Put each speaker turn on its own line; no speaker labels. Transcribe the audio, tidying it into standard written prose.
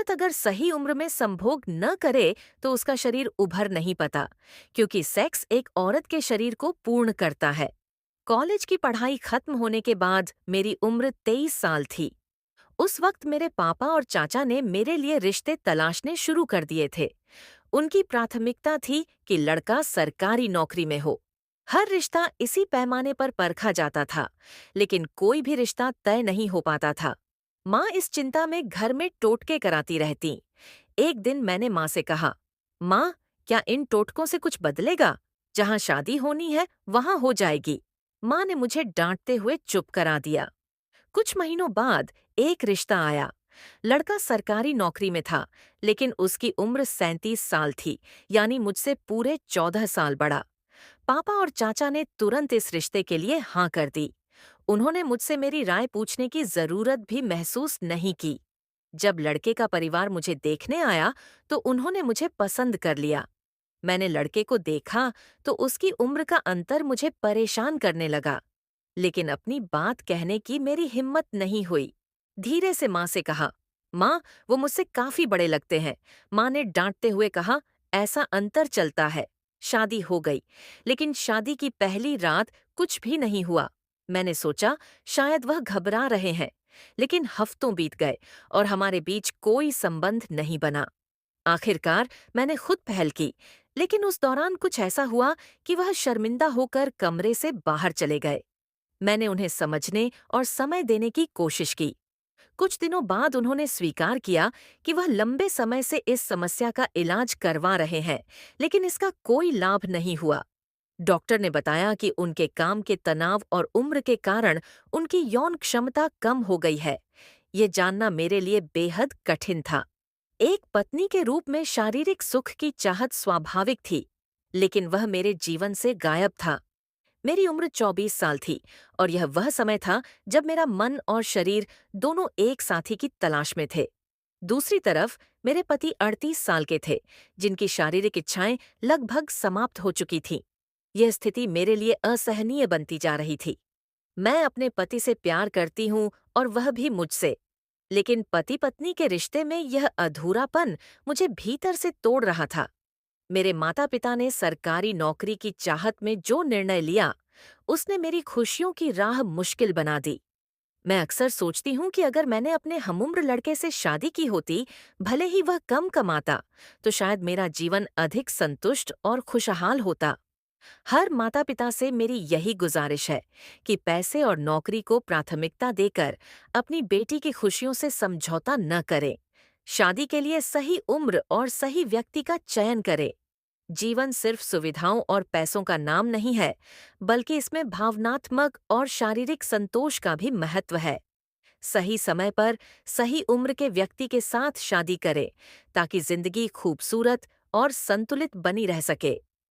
औरत अगर सही उम्र में संभोग न करे तो उसका शरीर उभर नहीं पाता, क्योंकि सेक्स एक औरत के शरीर को पूर्ण करता है। कॉलेज की पढ़ाई खत्म होने के बाद मेरी उम्र 23 साल थी। उस वक्त मेरे पापा और चाचा ने मेरे लिए रिश्ते तलाशने शुरू कर दिए थे। उनकी प्राथमिकता थी कि लड़का सरकारी नौकरी में हो। हर रिश्ता इसी पैमाने पर परखा जाता था, लेकिन कोई भी रिश्ता तय नहीं हो पाता था। माँ इस चिंता में घर में टोटके कराती रहती। एक दिन मैंने माँ से कहा, माँ, क्या इन टोटकों से कुछ बदलेगा? जहाँ शादी होनी है वहाँ हो जाएगी। माँ ने मुझे डांटते हुए चुप करा दिया। कुछ महीनों बाद एक रिश्ता आया। लड़का सरकारी नौकरी में था, लेकिन उसकी उम्र 37 साल थी, यानी मुझसे पूरे 14 साल बड़ा। पापा और चाचा ने तुरंत इस रिश्ते के लिए हाँ कर दी। उन्होंने मुझसे मेरी राय पूछने की जरूरत भी महसूस नहीं की। जब लड़के का परिवार मुझे देखने आया तो उन्होंने मुझे पसंद कर लिया। मैंने लड़के को देखा तो उसकी उम्र का अंतर मुझे परेशान करने लगा, लेकिन अपनी बात कहने की मेरी हिम्मत नहीं हुई। धीरे से माँ से कहा, माँ, वो मुझसे काफी बड़े लगते हैं। माँ ने डांटते हुए कहा, ऐसा अंतर चलता है। शादी हो गई, लेकिन शादी की पहली रात कुछ भी नहीं हुआ। मैंने सोचा शायद वह घबरा रहे हैं, लेकिन हफ्तों बीत गए और हमारे बीच कोई संबंध नहीं बना। आखिरकार मैंने खुद पहल की, लेकिन उस दौरान कुछ ऐसा हुआ कि वह शर्मिंदा होकर कमरे से बाहर चले गए। मैंने उन्हें समझने और समय देने की कोशिश की। कुछ दिनों बाद उन्होंने स्वीकार किया कि वह लंबे समय से इस समस्या का इलाज करवा रहे हैं, लेकिन इसका कोई लाभ नहीं हुआ। डॉक्टर ने बताया कि उनके काम के तनाव और उम्र के कारण उनकी यौन क्षमता कम हो गई है। ये जानना मेरे लिए बेहद कठिन था। एक पत्नी के रूप में शारीरिक सुख की चाहत स्वाभाविक थी, लेकिन वह मेरे जीवन से गायब था। मेरी उम्र 24 साल थी और यह वह समय था जब मेरा मन और शरीर दोनों एक साथी की तलाश में थे। दूसरी तरफ मेरे पति 38 साल के थे, जिनकी शारीरिक इच्छाएं लगभग समाप्त हो चुकी थीं। यह स्थिति मेरे लिए असहनीय बनती जा रही थी। मैं अपने पति से प्यार करती हूँ और वह भी मुझसे, लेकिन पति पत्नी के रिश्ते में यह अधूरापन मुझे भीतर से तोड़ रहा था। मेरे माता पिता ने सरकारी नौकरी की चाहत में जो निर्णय लिया, उसने मेरी खुशियों की राह मुश्किल बना दी। मैं अक्सर सोचती हूँ कि अगर मैंने अपने हमउम्र लड़के से शादी की होती, भले ही वह कम कमाता, तो शायद मेरा जीवन अधिक संतुष्ट और खुशहाल होता। हर माता पिता से मेरी यही गुजारिश है कि पैसे और नौकरी को प्राथमिकता देकर अपनी बेटी की खुशियों से समझौता न करें। शादी के लिए सही उम्र और सही व्यक्ति का चयन करें। जीवन सिर्फ सुविधाओं और पैसों का नाम नहीं है, बल्कि इसमें भावनात्मक और शारीरिक संतोष का भी महत्व है। सही समय पर सही उम्र के व्यक्ति के साथ शादी करें, ताकि जिंदगी खूबसूरत और संतुलित बनी रह सके।